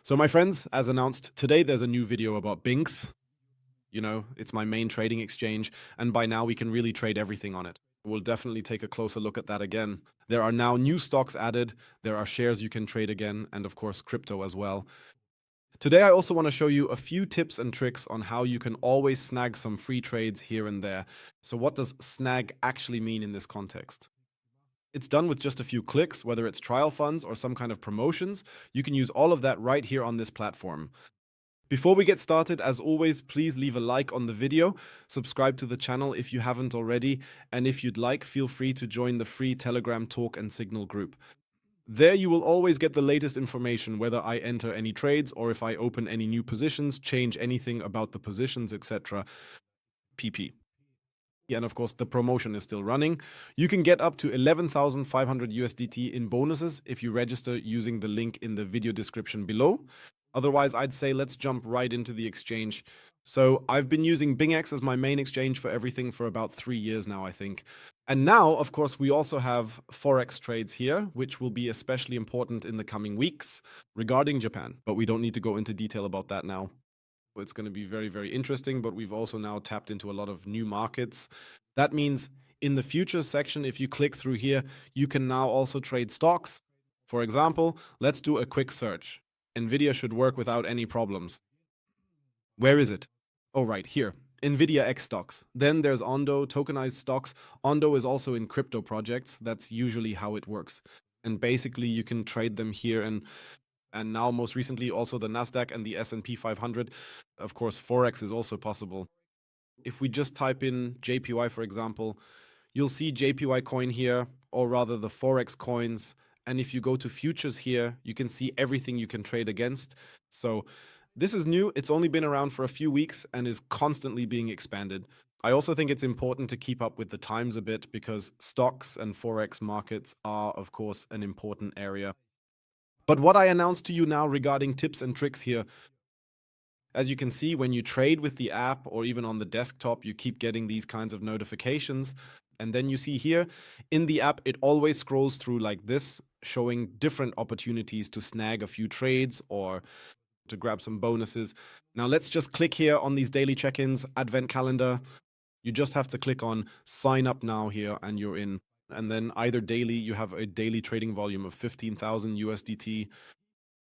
So my friends, as announced, today there's a new video about Bingx. You know, it's my main trading exchange, and by now we can really trade everything on it. We'll definitely take a closer look at that again. There are now new stocks added, there are shares you can trade again, and of course crypto as well. Today I also want to show you a few tips and tricks on how you can always snag some free trades here and there. So what does snag actually mean in this context? It's done with just a few clicks, whether it's trial funds or some kind of promotions. You can use all of that right here on this platform. Before we get started, as always, please leave a like on the video, subscribe to the channel if you haven't already, and if you'd like, feel free to join the free Telegram Talk and Signal group. There you will always get the latest information, whether I enter any trades or if I open any new positions, change anything about the positions, etc. PP. And of course, the promotion is still running. You can get up to 11,500 USDT in bonuses if you register using the link in the video description below. Otherwise, I'd say let's jump right into the exchange. So I've been using Bingx as my main exchange for everything for about 3 years now, I think. And now, of course, we also have Forex trades here, which will be especially important in the coming weeks regarding Japan. But we don't need to go into detail about that now. It's going to be very, very interesting, but we've also now tapped into a lot of new markets. That means in the futures section, if you click through here, you can now also trade stocks. For example, let's do a quick search. Nvidia should work without any problems. Where is it? Oh, right here. Nvidia X stocks. Then there's Ondo, tokenized stocks. Ondo is also in crypto projects. That's usually how it works. And basically you can trade them here and now most recently also the Nasdaq and the S&P 500. Of course, Forex is also possible. If we just type in JPY, for example, you'll see JPY coin here, or rather the Forex coins. And if you go to futures here, you can see everything you can trade against. So this is new. It's only been around for a few weeks and is constantly being expanded. I also think it's important to keep up with the times a bit because stocks and Forex markets are, of course, an important area. But what I announced to you now regarding tips and tricks here, as you can see, when you trade with the app or even on the desktop, you keep getting these kinds of notifications. And then you see here in the app, it always scrolls through like this, showing different opportunities to snag a few trades or to grab some bonuses. Now let's just click here on these daily check-ins, advent calendar. You just have to click on sign up now here and you're in. And then either daily, you have a daily trading volume of 15,000 USDT,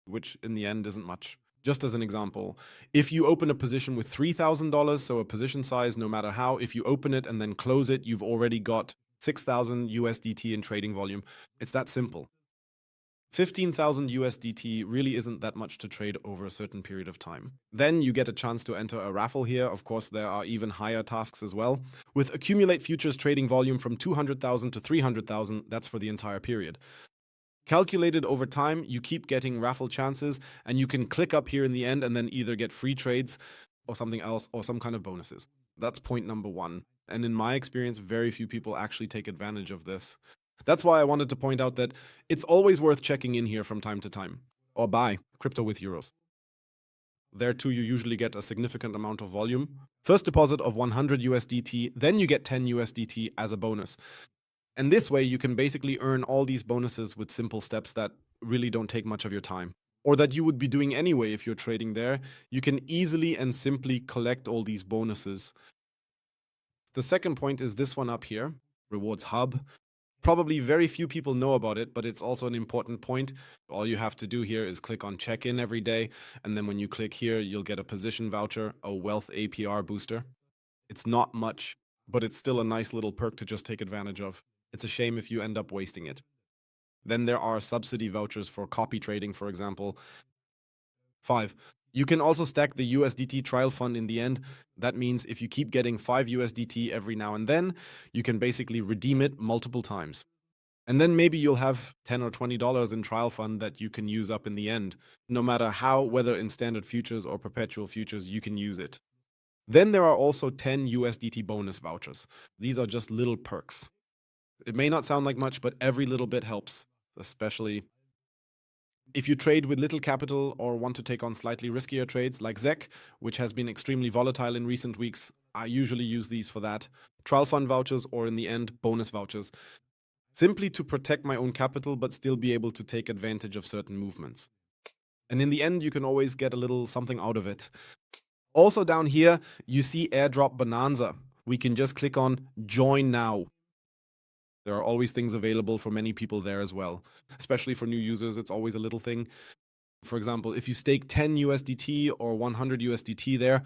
which in the end isn't much. Just as an example, if you open a position with $3,000, so a position size, no matter how, if you open it and then close it, you've already got 6,000 USDT in trading volume. It's that simple. 15,000 USDT really isn't that much to trade over a certain period of time. Then you get a chance to enter a raffle here. Of course, there are even higher tasks as well. With accumulate futures trading volume from 200,000 to 300,000, that's for the entire period. Calculated over time, you keep getting raffle chances, and you can click up here in the end and then either get free trades or something else or some kind of bonuses. That's point number one. And in my experience, very few people actually take advantage of this. That's why I wanted to point out that it's always worth checking in here from time to time, or buy crypto with euros. There too, you usually get a significant amount of volume. First deposit of 100 USDT, then you get 10 USDT as a bonus. And this way, you can basically earn all these bonuses with simple steps that really don't take much of your time, or that you would be doing anyway if you're trading there. You can easily and simply collect all these bonuses. The second point is this one up here, Rewards Hub. Probably very few people know about it, but it's also an important point. All you have to do here is click on check-in every day. And then when you click here, you'll get a position voucher, a wealth APR booster. It's not much, but it's still a nice little perk to just take advantage of. It's a shame if you end up wasting it. Then there are subsidy vouchers for copy trading, for example. 5. You can also stack the USDT trial fund in the end. That means if you keep getting 5 USDT every now and then, you can basically redeem it multiple times. And then maybe you'll have $10 or $20 in trial fund that you can use up in the end. No matter how, whether in standard futures or perpetual futures, you can use it. Then there are also 10 USDT bonus vouchers. These are just little perks. It may not sound like much, but every little bit helps, especially if you trade with little capital or want to take on slightly riskier trades like ZEC, which has been extremely volatile in recent weeks. I usually use these for that. Trial fund vouchers or in the end, bonus vouchers. Simply to protect my own capital but still be able to take advantage of certain movements. And in the end, you can always get a little something out of it. Also down here, you see Airdrop Bonanza. We can just click on Join Now. There are always things available for many people there as well. Especially for new users, it's always a little thing. For example, if you stake 10 USDT or 100 USDT there,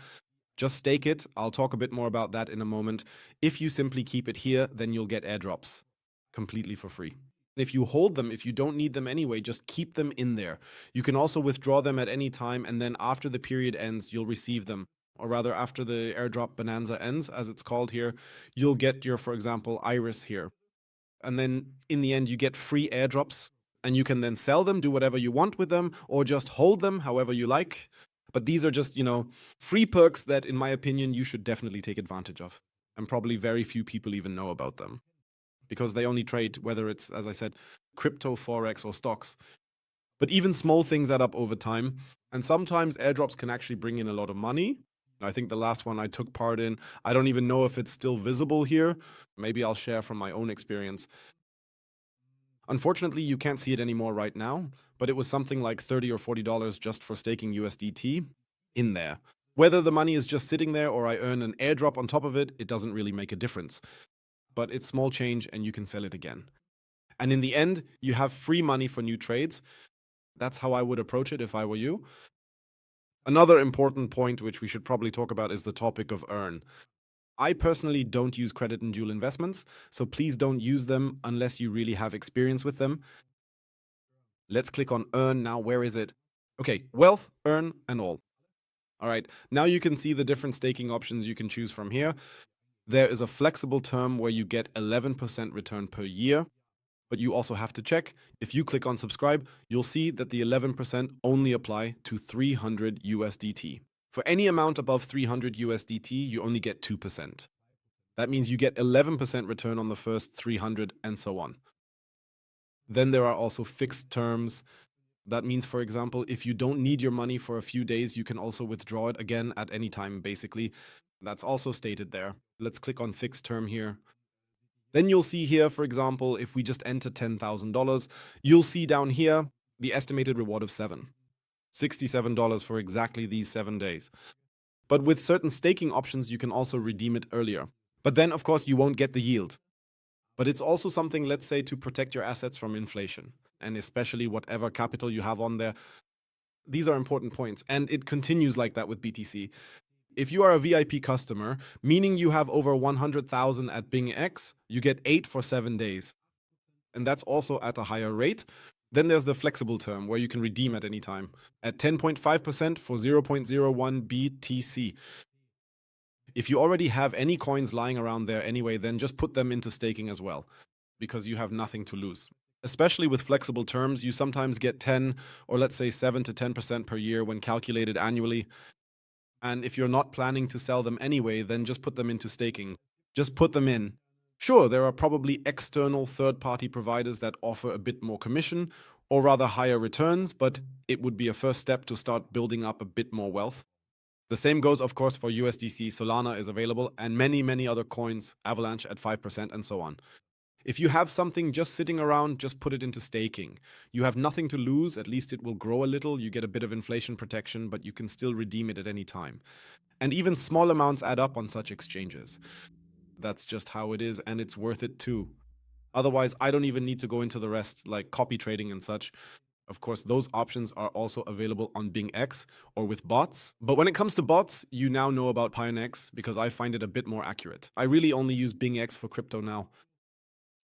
just stake it. I'll talk a bit more about that in a moment. If you simply keep it here, then you'll get airdrops completely for free. If you hold them, if you don't need them anyway, just keep them in there. You can also withdraw them at any time, and then after the period ends, you'll receive them. Or rather, after the airdrop bonanza ends, as it's called here, you'll get your, for example, iris here. And then in the end, you get free airdrops, and you can then sell them, do whatever you want with them, or just hold them however you like. But these are just, free perks that, in my opinion, you should definitely take advantage of. And probably very few people even know about them, because they only trade, whether it's, as I said, crypto, forex, or stocks. But even small things add up over time. And sometimes airdrops can actually bring in a lot of money. I think the last one I took part in, I don't even know if it's still visible here. Maybe I'll share from my own experience. Unfortunately, you can't see it anymore right now, but it was something like $30 or $40 just for staking USDT in there. Whether the money is just sitting there or I earn an airdrop on top of it, it doesn't really make a difference. But it's small change and you can sell it again. And in the end, you have free money for new trades. That's how I would approach it if I were you. Another important point, which we should probably talk about, is the topic of earn. I personally don't use credit and dual investments, so please don't use them unless you really have experience with them. Let's click on earn now. Where is it? Okay, wealth, earn, and all. All right, now you can see the different staking options you can choose from here. There is a flexible term where you get 11% return per year, but you also have to check. If you click on subscribe, you'll see that the 11% only apply to 300 USDT. For any amount above 300 USDT, you only get 2%. That means you get 11% return on the first 300 and so on. Then there are also fixed terms. That means, for example, if you don't need your money for a few days, you can also withdraw it again at any time, basically. That's also stated there. Let's click on fixed term here. Then you'll see here, for example, if we just enter $10,000, you'll see down here the estimated reward of $67 for exactly these 7 days. But with certain staking options, you can also redeem it earlier. But then, of course, you won't get the yield. But it's also something, let's say, to protect your assets from inflation, and especially whatever capital you have on there. These are important points, and it continues like that with BTC. If you are a VIP customer, meaning you have over 100,000 at Bingx, you get 8 for 7 days. And that's also at a higher rate. Then there's the flexible term where you can redeem at any time at 10.5% for 0.01 BTC. If you already have any coins lying around there anyway, then just put them into staking as well, because you have nothing to lose. Especially with flexible terms, you sometimes get 10 or let's say 7 to 10% per year when calculated annually. And if you're not planning to sell them anyway, then just put them into staking. Just put them in. Sure, there are probably external third-party providers that offer a bit more commission, or rather higher returns, but it would be a first step to start building up a bit more wealth. The same goes, of course, for USDC. Solana is available, and many, many other coins, Avalanche at 5%, and so on. If you have something just sitting around, just put it into staking. You have nothing to lose, at least it will grow a little, you get a bit of inflation protection, but you can still redeem it at any time. And even small amounts add up on such exchanges. That's just how it is, and it's worth it too. Otherwise, I don't even need to go into the rest, like copy trading and such. Of course, those options are also available on Bingx or with bots. But when it comes to bots, you now know about Pionex because I find it a bit more accurate. I really only use Bingx for crypto now.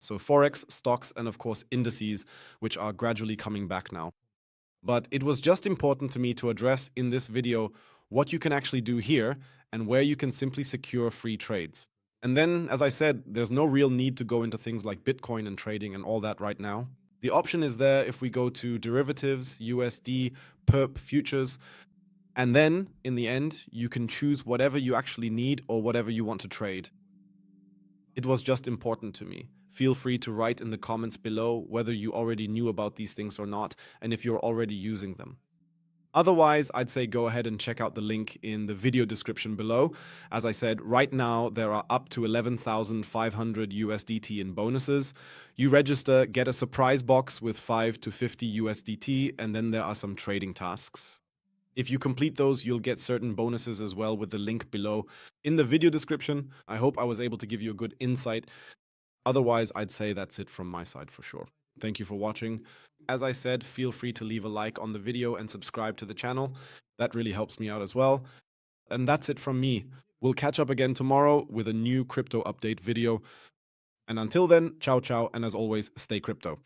So forex, stocks, and of course indices, which are gradually coming back now. But it was just important to me to address in this video what you can actually do here and where you can simply secure free trades. And then, as I said, there's no real need to go into things like Bitcoin and trading and all that right now. The option is there if we go to derivatives, USD, perp, futures, and then in the end, you can choose whatever you actually need or whatever you want to trade. It was just important to me. Feel free to write in the comments below whether you already knew about these things or not, and if you're already using them. Otherwise, I'd say go ahead and check out the link in the video description below. As I said, right now there are up to 11,500 USDT in bonuses. You register, get a surprise box with 5 to 50 USDT, and then there are some trading tasks. If you complete those, you'll get certain bonuses as well with the link below in the video description. I hope I was able to give you a good insight. Otherwise, I'd say that's it from my side for sure. Thank you for watching. As I said, feel free to leave a like on the video and subscribe to the channel. That really helps me out as well. And that's it from me. We'll catch up again tomorrow with a new crypto update video. And until then, ciao ciao, and as always, stay crypto.